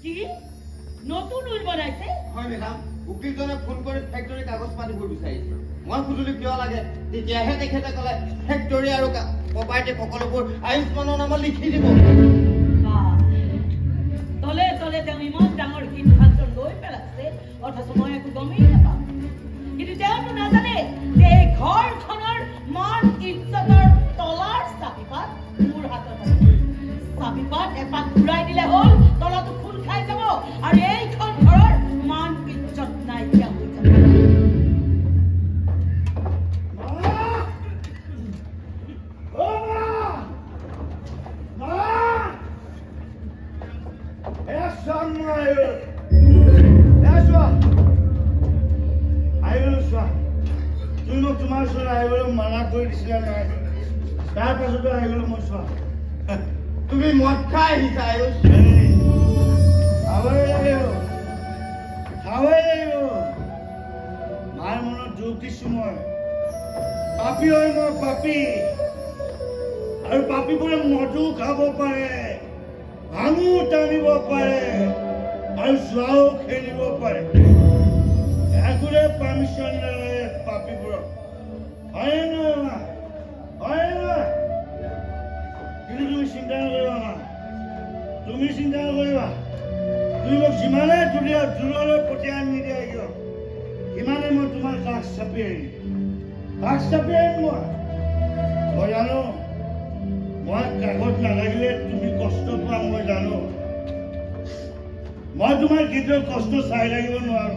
কি নতুন উইল বনাইছে হয় মেডাম উকিলজনে ফোন কৰি ফেক্টৰী কাগজ পাতিবোৰ বিচাৰিছে মই সুধিলো কিয় লাগে তেতিয়াহে তেখেতে ক'লে ফেক্টৰী আৰু প্ৰপাৰ্টি সকলোবোৰ আয়ুষ্মানৰ নামত লিখি দিব তলে তলে তেওঁ ইমান ডাঙৰ সিদ্ধান্ত লৈ পেলাইছে অথচ মই একো গমেই নাপাওঁ কিন্তু তেওঁতো নাজানে যে এই ঘৰখনৰ মান ইজ্জতৰ তলাৰ চাবিপাত মোৰ হাতত আছে চাবিপাত এপাক ঘূৰাই দিলে হ'ল তলাটো খোল খাই যাব আৰু এইখন ঘৰৰ মান ইজ্জত নাইকিয়া হৈ যাব তুমি মদ খাই আহিছা মাৰ মনত যোগ দিছো মই পাপী হয় মই পাপী আৰু পাপীবোৰে মদো খাব পাৰে ভাঙো টানিব পাৰে আৰু জুৱাও খেলিব পাৰে একোৰে পাৰ্মিশ্যন নালাগে পাপীবোৰক হয় নহয় হয় নহয় কিন্তু তুমি চিন্তা নকৰিবা মা তুমি চিন্তা নকৰিবা তুমি মোক যিমানে দূৰলৈ পঠিয়াই নিদিয়া কিয় সিমানে মই তোমাৰ কাষ চাপি আহিম মই জানো মই কাগজ নালাগিলে তুমি কষ্ট পোৱা মই জানো মই তোমাৰ কেতিয়াও কষ্ট চাই লাগিব নোৱাৰো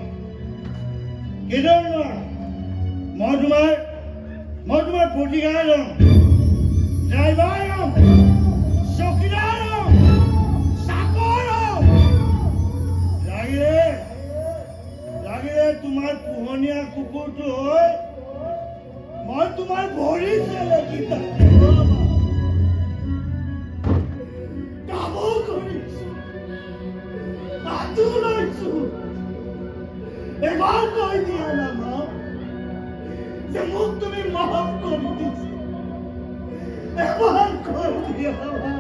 কেতিয়াও নোৱাৰো মই তোমাৰ প্ৰতিকাৰ ল'ম ড্ৰাইভাৰ হ'ম চকীদাৰ হ'ম চাকৰ হ'ম লাগিলে তোমাৰ পোহনীয়া কুকুৰটো হৈ মই তোমাৰ ভৰি চেলেকি কামো কৰিছো হাতো লৈছো এবাৰ কৈ দিয়া না মা যে মোক তুমি মাফ কৰি দিছো এবাৰ কৈ দিয়া মা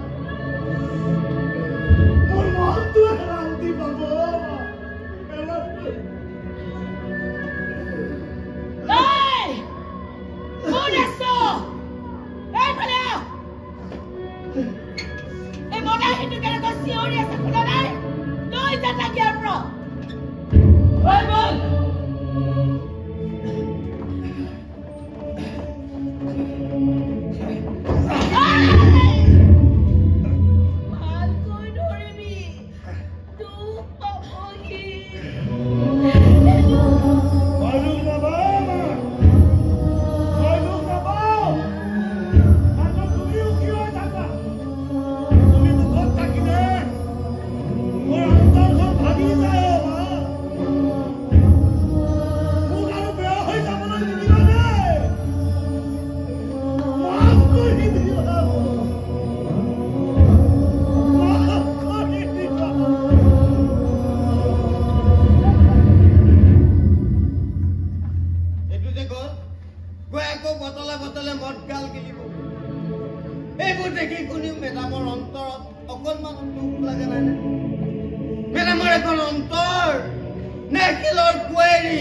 মোৰ মনটোৱে শান্তি পাব মেডামৰ এখন অন্তৰ নে শিলৰ কুঁৱেৰী